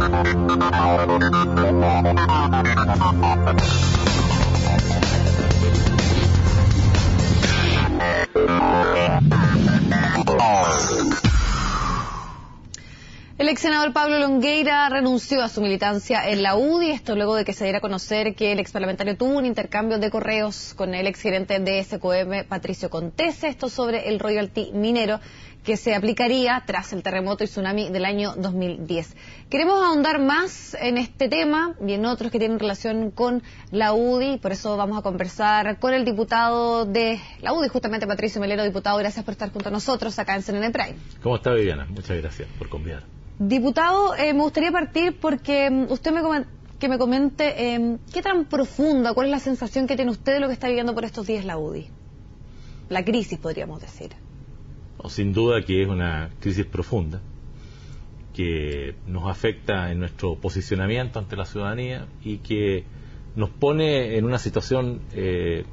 El ex senador Pablo Longueira renunció a su militancia en la UDI, esto luego de que se diera a conocer que el ex parlamentario tuvo un intercambio de correos con el ex gerente de SQM, Patricio Contese, esto sobre el royalty minero que se aplicaría tras el terremoto y tsunami del año 2010. Queremos ahondar más en este tema y en otros que tienen relación con la UDI, por eso vamos a conversar con el diputado de la UDI, justamente Patricio Melero. Diputado, gracias por estar junto a nosotros acá en CNN Prime. ¿Cómo está, Viviana? Muchas gracias por convidar. Diputado, me gustaría partir porque usted me comente qué tan profunda, cuál es la sensación que tiene usted de lo que está viviendo por estos días la UDI. La crisis, podríamos decir. Sin duda que es una crisis profunda que nos afecta en nuestro posicionamiento ante la ciudadanía y que nos pone en una situación en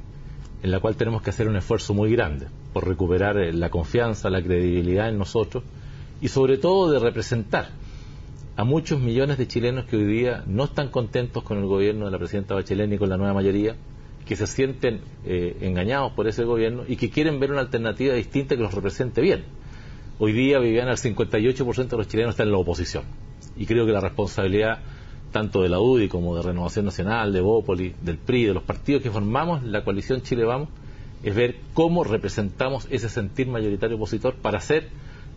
la cual tenemos que hacer un esfuerzo muy grande por recuperar la confianza, la credibilidad en nosotros y sobre todo de representar a muchos millones de chilenos que hoy día no están contentos con el gobierno de la presidenta Bachelet ni con la nueva mayoría, que se sienten engañados por ese gobierno y que quieren ver una alternativa distinta que los represente bien. Hoy día, Viviana, el 58% de los chilenos está en la oposición y creo que la responsabilidad tanto de la UDI como de Renovación Nacional, de Bópoli, del PRI, de los partidos que formamos la coalición Chile Vamos, es ver cómo representamos ese sentir mayoritario opositor para hacer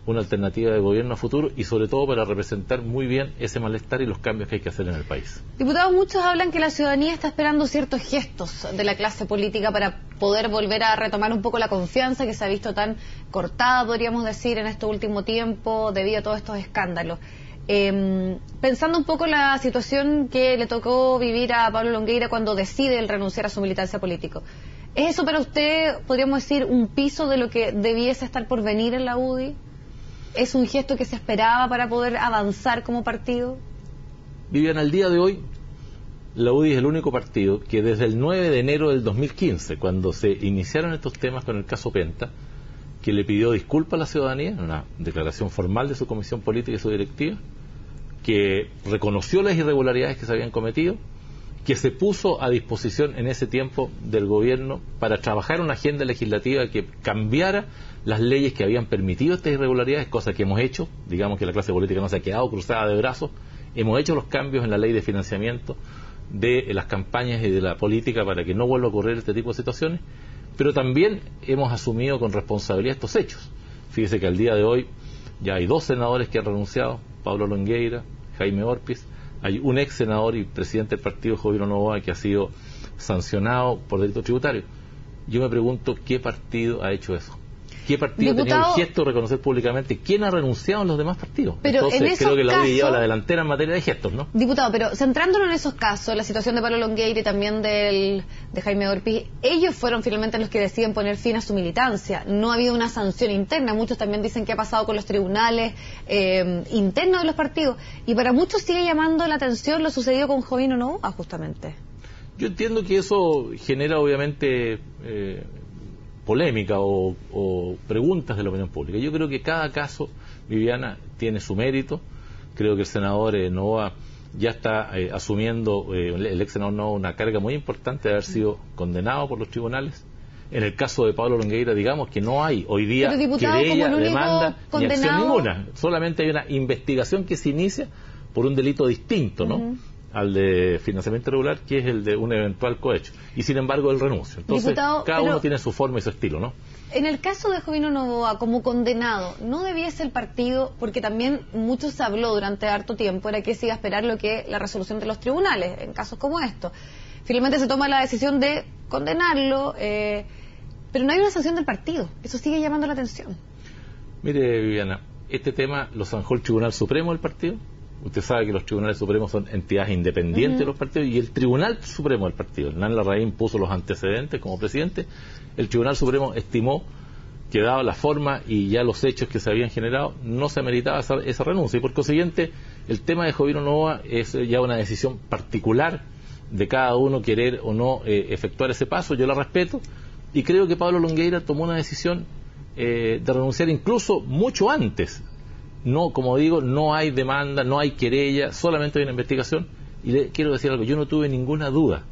una alternativa de gobierno a futuro y sobre todo para representar muy bien ese malestar y los cambios que hay que hacer en el país. Diputados, muchos hablan que la ciudadanía está esperando ciertos gestos de la clase política para poder volver a retomar un poco la confianza que se ha visto tan cortada, podríamos decir, en este último tiempo debido a todos estos escándalos. Pensando un poco en la situación que le tocó vivir a Pablo Longueira cuando decide el renunciar a su militancia política, ¿es eso para usted, podríamos decir, un piso de lo que debiese estar por venir en la UDI? ¿Es un gesto que se esperaba para poder avanzar como partido? Viviana, al día de hoy, la UDI es el único partido que desde el 9 de enero del 2015, cuando se iniciaron estos temas con el caso Penta, que le pidió disculpas a la ciudadanía, en una declaración formal de su comisión política y su directiva, que reconoció las irregularidades que se habían cometido, que se puso a disposición en ese tiempo del gobierno para trabajar una agenda legislativa que cambiara las leyes que habían permitido estas irregularidades, cosa que hemos hecho. Digamos que la clase política no se ha quedado cruzada de brazos. Hemos hecho los cambios en la ley de financiamiento de las campañas y de la política para que no vuelva a ocurrir este tipo de situaciones, pero también hemos asumido con responsabilidad estos hechos. Fíjese que al día de hoy ya hay 2 senadores que han renunciado, Pablo Longueira, Jaime Orpiz. Hay un ex senador y presidente del partido, Jovino Novoa, que ha sido sancionado por delito tributario. Yo me pregunto, ¿qué partido ha hecho eso? ¿Qué partido ha tenido el gesto de reconocer públicamente quién ha renunciado en los demás partidos? Pero entonces creo que la UDI lleva la delantera en materia de gestos, ¿no? Diputado, pero centrándonos en esos casos, la situación de Pablo Longueira y también de Jaime Orpiz, ellos fueron finalmente los que deciden poner fin a su militancia. No ha habido una sanción interna. Muchos también dicen que ha pasado con los tribunales internos de los partidos. Y para muchos sigue llamando la atención lo sucedido con Jovino Novoa, justamente. Yo entiendo que eso genera obviamente polémica o preguntas de la opinión pública. Yo creo que cada caso, Viviana, tiene su mérito. Creo que el senador Novoa ya está asumiendo, el ex senador Novoa, una carga muy importante de haber sido condenado por los tribunales. En el caso de Pablo Longueira, digamos que no hay hoy día querella, demanda ni acción ninguna. Solamente hay una investigación que se inicia por un delito distinto, ¿no? Al de financiamiento irregular, que es el de un eventual cohecho. Y sin embargo, él renuncia. Entonces, diputado, cada uno tiene su forma y su estilo, ¿no? En el caso de Jovino Novoa, como condenado, ¿no debiese el partido, porque también mucho se habló durante harto tiempo, era que se iba a esperar lo que la resolución de los tribunales, en casos como estos? Finalmente se toma la decisión de condenarlo, pero no hay una sanción del partido. Eso sigue llamando la atención. Mire, Viviana, este tema lo zanjó el Tribunal Supremo del partido. Usted sabe que los tribunales supremos son entidades independientes de los partidos, y el Tribunal Supremo del partido, Hernán Larraín, puso los antecedentes como presidente. El Tribunal Supremo estimó que, dada la forma y ya los hechos que se habían generado, no se meritaba esa renuncia, y por consiguiente el tema de Jovino Novoa es ya una decisión particular de cada uno querer o no efectuar ese paso. Yo la respeto, y creo que Pablo Longueira tomó una decisión de renunciar incluso mucho antes No, como digo, no hay demanda, no hay querella, solamente hay una investigación. Y le quiero decir algo, yo no tuve ninguna duda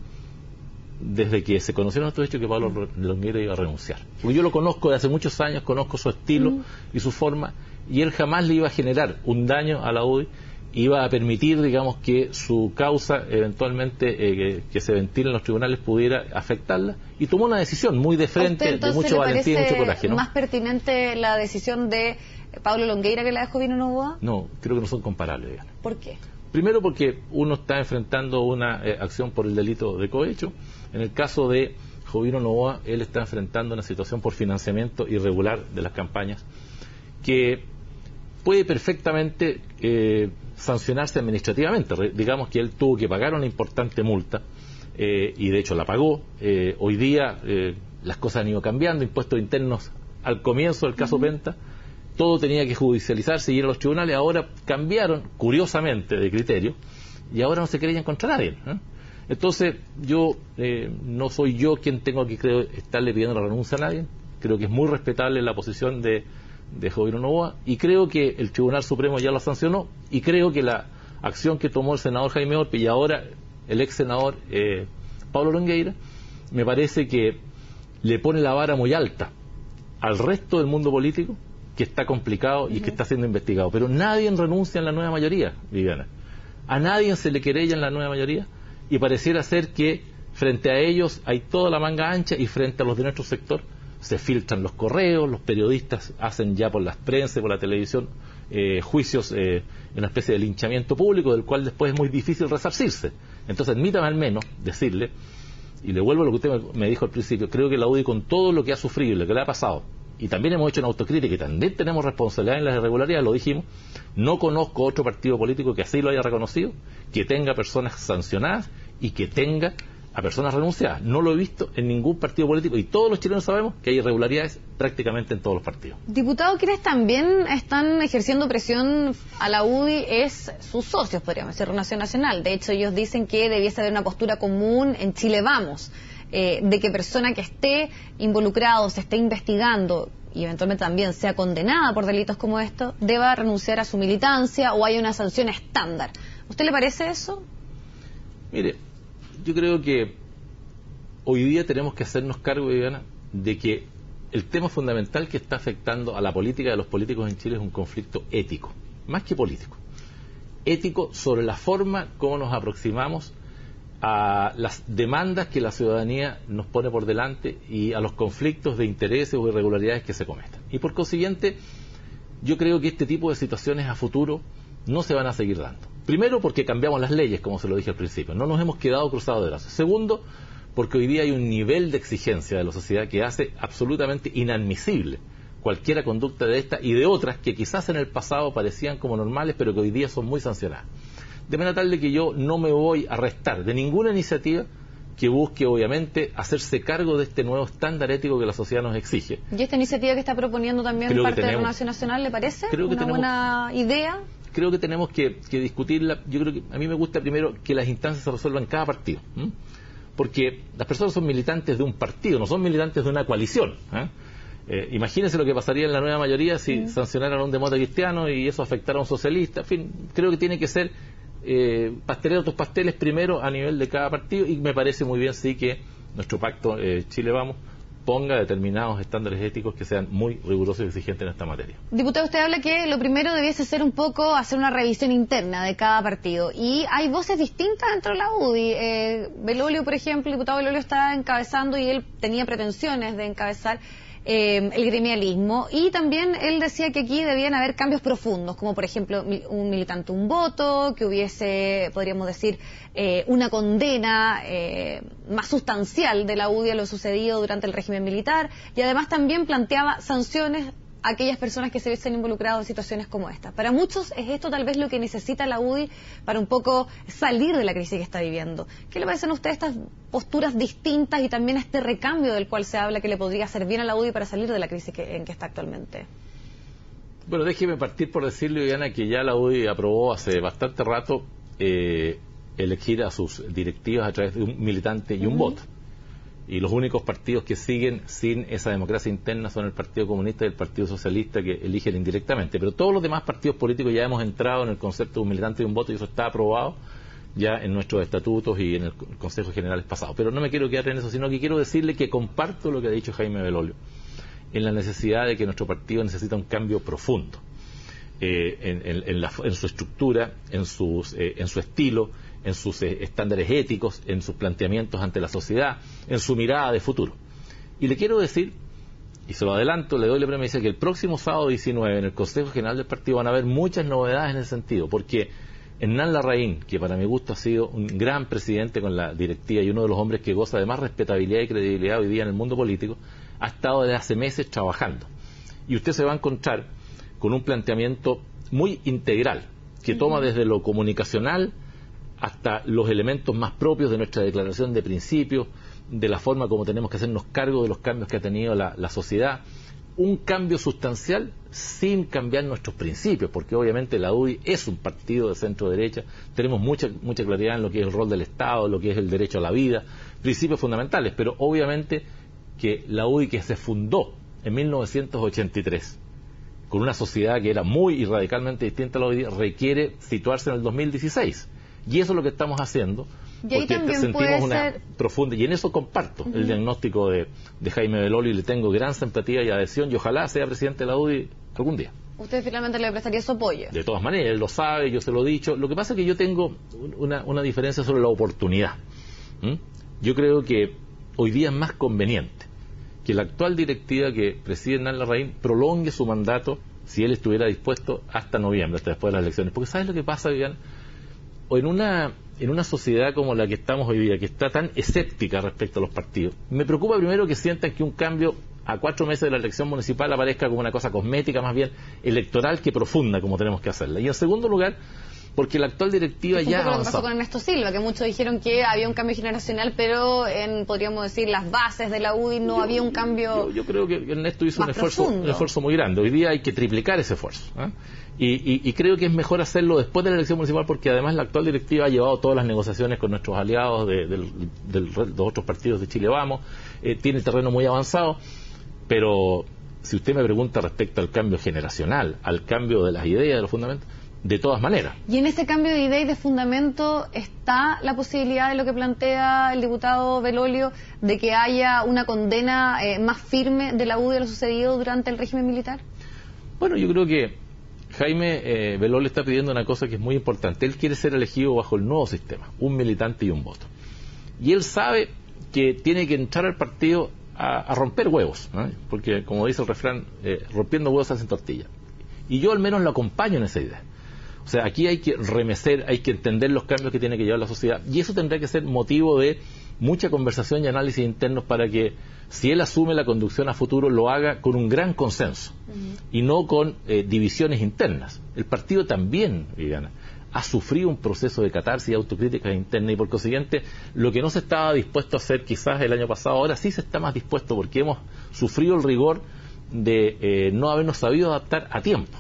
desde que se conocieron estos hechos que Pablo Longueira iba a renunciar. Porque yo lo conozco de hace muchos años, conozco su estilo y su forma, y él jamás le iba a generar un daño a la UDI, iba a permitir, digamos, que su causa eventualmente que se ventile en los tribunales pudiera afectarla, y tomó una decisión muy de frente, de mucho valentía y mucho coraje, ¿no? ¿Más pertinente la decisión de Pablo Longueira que la de Jovino Novoa? No, creo que no son comparables, digamos. ¿Por qué? Primero porque uno está enfrentando una acción por el delito de cohecho. En el caso de Jovino Novoa, él está enfrentando una situación por financiamiento irregular de las campañas que puede perfectamente sancionarse administrativamente. Digamos que él tuvo que pagar una importante multa y de hecho la pagó. Hoy día las cosas han ido cambiando, impuestos internos al comienzo del caso Penta, todo tenía que judicializarse y ir a los tribunales. Ahora cambiaron, curiosamente, de criterio, y ahora no se querían contra nadie, ¿eh? Entonces, yo no soy yo quien tengo que estarle pidiendo la renuncia a nadie. Creo que es muy respetable la posición de Jovino Novoa, y creo que el Tribunal Supremo ya lo sancionó, y creo que la acción que tomó el senador Jaime Orpe y ahora el ex senador Pablo Longueira, me parece que le pone la vara muy alta al resto del mundo político, que está complicado y que está siendo investigado. Pero nadie renuncia en la nueva mayoría, Viviana. A nadie se le querella en la nueva mayoría, y pareciera ser que frente a ellos hay toda la manga ancha, y frente a los de nuestro sector se filtran los correos, los periodistas hacen ya por las prensas, por la televisión, juicios en una especie de linchamiento público del cual después es muy difícil resarcirse. Entonces, admítame al menos decirle, y le vuelvo a lo que usted me dijo al principio, creo que la UDI, con todo lo que ha sufrido y lo que le ha pasado, y también hemos hecho una autocrítica y también tenemos responsabilidad en las irregularidades, lo dijimos, no conozco otro partido político que así lo haya reconocido, que tenga personas sancionadas y que tenga a personas renunciadas. No lo he visto en ningún partido político, y todos los chilenos sabemos que hay irregularidades prácticamente en todos los partidos. Diputado, quienes también están ejerciendo presión a la UDI es sus socios, podríamos decir, Renovación Nacional. De hecho, ellos dicen que debiese haber una postura común en Chile Vamos, de que persona que esté involucrado, se esté investigando y eventualmente también sea condenada por delitos como estos, deba renunciar a su militancia o hay una sanción estándar. ¿A usted le parece eso? Mire, yo creo que hoy día tenemos que hacernos cargo, Viviana, de que el tema fundamental que está afectando a la política de los políticos en Chile es un conflicto ético, más que político. Ético sobre la forma como nos aproximamos a las demandas que la ciudadanía nos pone por delante y a los conflictos de intereses o irregularidades que se cometan. Y por consiguiente, yo creo que este tipo de situaciones a futuro no se van a seguir dando. Primero, porque cambiamos las leyes, como se lo dije al principio, no nos hemos quedado cruzados de brazos. Segundo, porque hoy día hay un nivel de exigencia de la sociedad que hace absolutamente inadmisible cualquier conducta de esta y de otras que quizás en el pasado parecían como normales, pero que hoy día son muy sancionadas. De manera tal de que yo no me voy a restar de ninguna iniciativa que busque, obviamente, hacerse cargo de este nuevo estándar ético que la sociedad nos exige. ¿Y esta iniciativa que está proponiendo también parte de la Renovación Nacional le parece una buena idea? Creo que tenemos que discutirla. Yo creo que a mí me gusta primero que las instancias se resuelvan en cada partido, porque las personas son militantes de un partido, no son militantes de una coalición. Imagínense lo que pasaría en la nueva mayoría si sancionaran a un demócrata cristiano y eso afectara a un socialista. En fin, creo que tiene que ser pastelero tus pasteles primero a nivel de cada partido, y me parece muy bien sí que nuestro pacto Chile Vamos ponga determinados estándares éticos que sean muy rigurosos y exigentes en esta materia. Diputado, usted habla que lo primero debiese ser un poco hacer una revisión interna de cada partido, y hay voces distintas dentro de la UDI. Belolio, por ejemplo, el diputado Belolio está encabezando, y él tenía pretensiones de encabezar el gremialismo, y también él decía que aquí debían haber cambios profundos, como por ejemplo un militante un voto, que hubiese, podríamos decir, una condena más sustancial de la UDI a lo sucedido durante el régimen militar, y además también planteaba sanciones a aquellas personas que se hubiesen involucrado en situaciones como esta. Para muchos es esto tal vez lo que necesita la UDI para un poco salir de la crisis que está viviendo. ¿Qué le parecen a ustedes estas posturas distintas y también este recambio del cual se habla que le podría hacer bien a la UDI para salir de la crisis en que está actualmente? Bueno, déjeme partir por decirle, Viviana, que ya la UDI aprobó hace bastante rato elegir a sus directivas a través de un militante y un voto. y los únicos partidos que siguen sin esa democracia interna son el Partido Comunista y el Partido Socialista, que eligen indirectamente. Pero todos los demás partidos políticos ya hemos entrado en el concepto de un militante y un voto, y eso está aprobado ya en nuestros estatutos y en el Consejo General pasado. Pero no me quiero quedar en eso, sino que quiero decirle que comparto lo que ha dicho Jaime Belolio en la necesidad de que nuestro partido necesita un cambio profundo en su estructura, en su estilo, en sus estándares éticos, en sus planteamientos ante la sociedad, en su mirada de futuro. Y le quiero decir, y se lo adelanto, le doy la premisa, que el próximo sábado 19 en el Consejo General del Partido van a haber muchas novedades en ese sentido, porque Hernán Larraín, que para mi gusto ha sido un gran presidente con la directiva y uno de los hombres que goza de más respetabilidad y credibilidad hoy día en el mundo político, ha estado desde hace meses trabajando. Y usted se va a encontrar con un planteamiento muy integral, que toma desde lo comunicacional hasta los elementos más propios de nuestra declaración de principios, de la forma como tenemos que hacernos cargo de los cambios que ha tenido la sociedad. Un cambio sustancial sin cambiar nuestros principios, porque obviamente la UDI es un partido de centro-derecha, tenemos mucha claridad en lo que es el rol del Estado, lo que es el derecho a la vida, principios fundamentales, pero obviamente que la UDI, que se fundó en 1983, con una sociedad que era muy y radicalmente distinta a la UDI, requiere situarse en el 2016. Y eso es lo que estamos haciendo, porque sentimos una profunda, y en eso comparto el diagnóstico de Jaime Belolio, y le tengo gran simpatía y adhesión, y ojalá sea presidente de la UDI algún día. ¿Usted finalmente le prestaría su apoyo? De todas maneras, él lo sabe, yo se lo he dicho. Lo que pasa es que yo tengo una diferencia sobre la oportunidad. Yo creo que hoy día es más conveniente que la actual directiva que preside Hernán Larraín prolongue su mandato, si él estuviera dispuesto, hasta noviembre, hasta después de las elecciones. Porque ¿sabes lo que pasa, Vivian? En una sociedad como la que estamos hoy día, que está tan escéptica respecto a los partidos, me preocupa primero que sientan que un cambio a 4 meses de la elección municipal aparezca como una cosa cosmética, más bien electoral, que profunda, como tenemos que hacerla. Y en segundo lugar, porque la actual directiva ya avanzó. Lo que pasó con Ernesto Silva, que muchos dijeron que había un cambio generacional, pero podríamos decir, las bases de la UDI no había un cambio. Yo creo que Ernesto hizo un esfuerzo muy grande. Hoy día hay que triplicar ese esfuerzo. Y creo que es mejor hacerlo después de la elección municipal, porque además la actual directiva ha llevado todas las negociaciones con nuestros aliados de los otros partidos de Chile Vamos, tiene el terreno muy avanzado, pero si usted me pregunta respecto al cambio generacional, al cambio de las ideas, de los fundamentos, de todas maneras. Y en ese cambio de idea y de fundamento está la posibilidad de lo que plantea el diputado Belolio, de que haya una condena más firme de la UDI a lo sucedido durante el régimen militar. Bueno, yo creo que Jaime Belolio está pidiendo una cosa que es muy importante. Él quiere ser elegido bajo el nuevo sistema, un militante y un voto. Y él sabe que tiene que entrar al partido a romper huevos, ¿no? Porque, como dice el refrán, rompiendo huevos hacen tortilla. Y yo al menos lo acompaño en esa idea. O sea, aquí hay que remecer, hay que entender los cambios que tiene que llevar la sociedad, y eso tendrá que ser motivo de mucha conversación y análisis internos para que, si él asume la conducción a futuro, lo haga con un gran consenso y no con divisiones internas. El partido también, Viviana, ha sufrido un proceso de catarsis y autocrítica interna, y por consiguiente lo que no se estaba dispuesto a hacer quizás el año pasado, ahora sí se está más dispuesto, porque hemos sufrido el rigor de no habernos sabido adaptar a tiempo.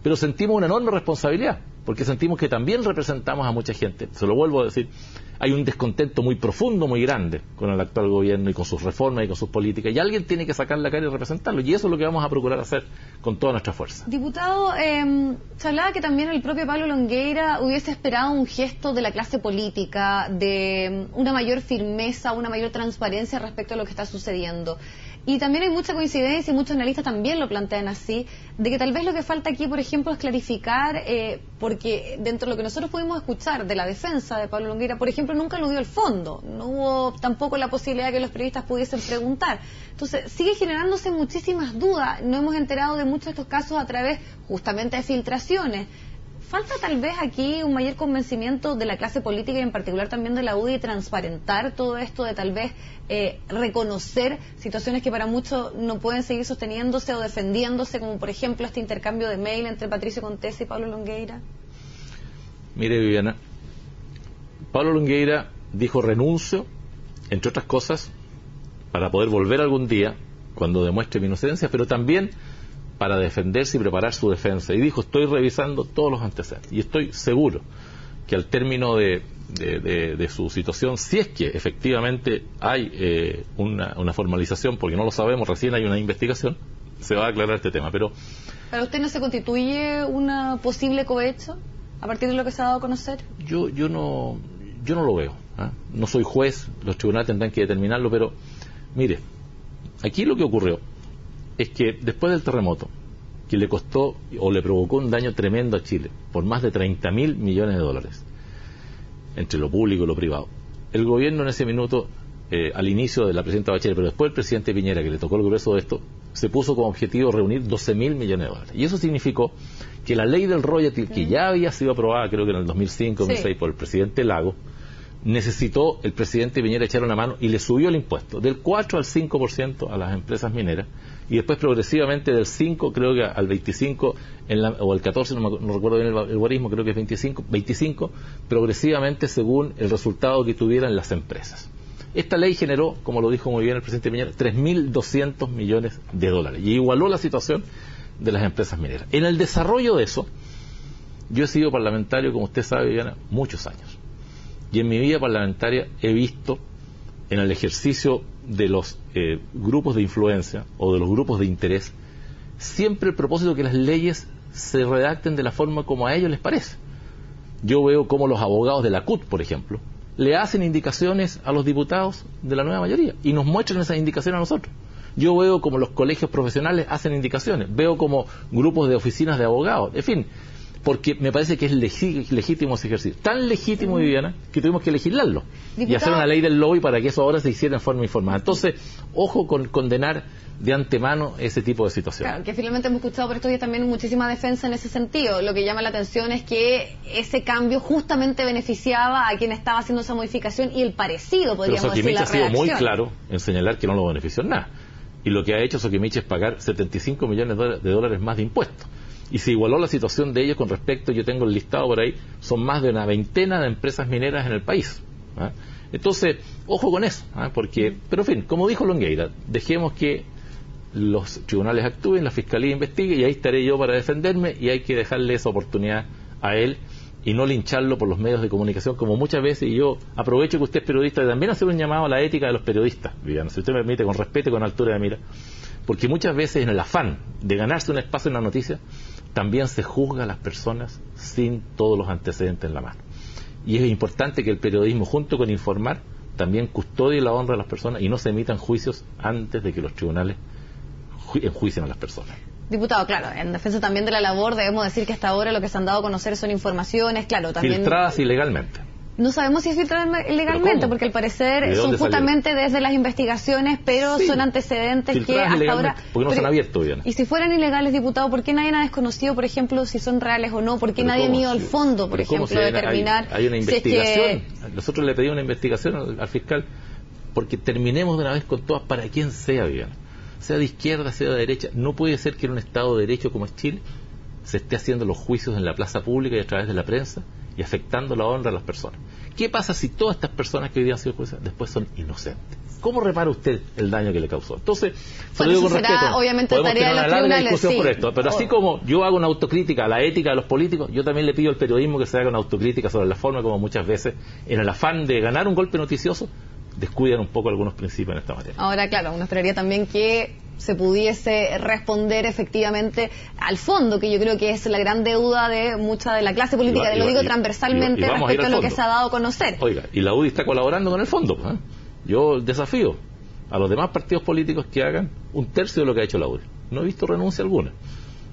Pero sentimos una enorme responsabilidad, porque sentimos que también representamos a mucha gente. Se lo vuelvo a decir, hay un descontento muy profundo, muy grande con el actual gobierno y con sus reformas y con sus políticas, y alguien tiene que sacar la cara y representarlo, y eso es lo que vamos a procurar hacer con toda nuestra fuerza. Diputado, se hablaba que también el propio Pablo Longueira hubiese esperado un gesto de la clase política, de una mayor firmeza, una mayor transparencia respecto a lo que está sucediendo. Y también hay mucha coincidencia, y muchos analistas también lo plantean así, de que tal vez lo que falta aquí, por ejemplo, es clarificar, porque dentro de lo que nosotros pudimos escuchar de la defensa de Pablo Longueira, por ejemplo, nunca aludió al fondo, no hubo tampoco la posibilidad de que los periodistas pudiesen preguntar. Entonces, sigue generándose muchísimas dudas, no hemos enterado de muchos de estos casos a través justamente de filtraciones. ¿Falta tal vez aquí un mayor convencimiento de la clase política y en particular también de la UDI de transparentar todo esto, de tal vez reconocer situaciones que para muchos no pueden seguir sosteniéndose o defendiéndose, como por ejemplo este intercambio de mail entre Patricio Contessa y Pablo Longueira? Mire, Viviana, Pablo Longueira dijo renuncio, entre otras cosas, para poder volver algún día cuando demuestre mi inocencia, pero también para defenderse y preparar su defensa. Y dijo, estoy revisando todos los antecedentes y estoy seguro que al término de su situación, si es que efectivamente hay una formalización, porque no lo sabemos, recién hay una investigación, se va a aclarar este tema. Pero ¿para usted no se constituye una posible cohecho a partir de lo que se ha dado a conocer? Yo no lo veo, ¿eh? No soy juez, los tribunales tendrán que determinarlo, pero mire, aquí lo que ocurrió es que después del terremoto, que le costó o le provocó un daño tremendo a Chile por más de 30.000 millones de dólares entre lo público y lo privado, el gobierno en ese minuto, al inicio de la presidenta Bachelet, pero después el presidente Piñera, que le tocó el grueso de esto, se puso como objetivo reunir 12.000 millones de dólares. Y eso significó que la ley del royalty, que ya había sido aprobada creo que en el 2005-2006 por el presidente Lago, necesitó el presidente Piñera echar una mano y le subió el impuesto del 4 al 5% a las empresas mineras, y después progresivamente del 5 creo que al 25 o al 14, no recuerdo bien el algoritmo, creo que es 25 progresivamente según el resultado que tuvieran las empresas. Esta ley generó, como lo dijo muy bien el presidente Piñera, 3.200 millones de dólares y igualó la situación de las empresas mineras. En el desarrollo de eso, yo he sido parlamentario, como usted sabe, Viviana, muchos años. Y en mi vida parlamentaria he visto en el ejercicio de los grupos de influencia o de los grupos de interés siempre el propósito que las leyes se redacten de la forma como a ellos les parece. Yo veo como los abogados de la CUT, por ejemplo, le hacen indicaciones a los diputados de la nueva mayoría y nos muestran esas indicaciones a nosotros. Yo veo como los colegios profesionales hacen indicaciones, veo como grupos de oficinas de abogados, en fin, porque me parece que es legítimo ese ejercicio. Tan legítimo, Viviana, que tuvimos que legislarlo. Diputado, y hacer una ley del lobby para que eso ahora se hiciera en forma informada. Entonces, ojo con condenar de antemano ese tipo de situaciones. Claro, que finalmente hemos escuchado por estos días también muchísima defensa en ese sentido. Lo que llama la atención es que ese cambio justamente beneficiaba a quien estaba haciendo esa modificación y el parecido, podríamos decir, la redacción. Soquimich ha sido muy claro en señalar que no lo benefició en nada. Y lo que ha hecho Soquimich es pagar 75 millones de dólares más de impuestos. Y se igualó la situación de ellos con respecto, yo tengo el listado por ahí, son más de una veintena de empresas mineras en el país. ¿Ah? Entonces, ojo con eso, ¿ah? Porque, pero en fin, como dijo Longueira, dejemos que los tribunales actúen, la fiscalía investigue y ahí estaré yo para defenderme, y hay que dejarle esa oportunidad a él y no lincharlo por los medios de comunicación como muchas veces. Y yo aprovecho que usted es periodista y también hacer un llamado a la ética de los periodistas, Viviana, si usted me permite, con respeto y con altura de mira, porque muchas veces en el afán de ganarse un espacio en la noticia también se juzga a las personas sin todos los antecedentes en la mano. Y es importante que el periodismo, junto con informar, también custodie la honra de las personas y no se emitan juicios antes de que los tribunales enjuicien a las personas. Diputado, claro, en defensa también de la labor, debemos decir que hasta ahora lo que se han dado a conocer son informaciones, claro, también filtradas ilegalmente. No sabemos si es filtrada ilegalmente, porque al parecer son justamente desde las investigaciones, pero sí, son antecedentes que hasta ahora... Porque no se han abierto bien. Y si fueran ilegales, diputado, ¿por qué nadie ha desconocido, por ejemplo, si son reales o no? ¿Por qué nadie ha ido al fondo, por ejemplo, de determinar... Hay una investigación. Si es que... Nosotros le pedimos una investigación al fiscal, porque terminemos de una vez con todas, para quien sea, Viviana. Sea de izquierda, sea de derecha. No puede ser que en un Estado de Derecho como es Chile se esté haciendo los juicios en la plaza pública y a través de la prensa y afectando la honra de las personas. ¿Qué pasa si todas estas personas que hoy día han sido jueces después son inocentes? ¿Cómo repara usted el daño que le causó? Entonces, bueno, eso será respeto, obviamente podemos tarea tener de los tribunales, discusión sí, por esto, pero así como yo hago una autocrítica a la ética de los políticos, yo también le pido al periodismo que se haga una autocrítica sobre la forma como muchas veces, en el afán de ganar un golpe noticioso, descuidan un poco algunos principios en esta materia. Ahora, claro, uno esperaría también que se pudiese responder efectivamente al fondo, que yo creo que es la gran deuda de mucha de la clase política, lo digo transversalmente respecto a lo que se ha dado a conocer. Oiga, y la UDI está colaborando con el fondo, ¿eh? Yo desafío a los demás partidos políticos que hagan un tercio de lo que ha hecho la UDI. No he visto renuncia alguna.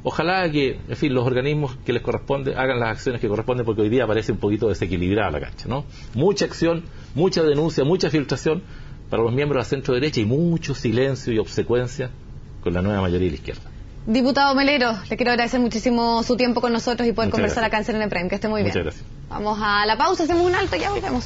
Ojalá que, en fin, los organismos que les corresponde hagan las acciones que corresponden, porque hoy día parece un poquito desequilibrada la cancha, ¿no? Mucha acción, mucha denuncia, mucha filtración para los miembros de la centro derecha y mucho silencio y obsecuencia con la nueva mayoría de la izquierda. Diputado Melero, le quiero agradecer muchísimo su tiempo con nosotros y poder conversar acá en CNN Prime. Que esté muy bien. Muchas gracias. Vamos a la pausa, hacemos un alto y ya volvemos.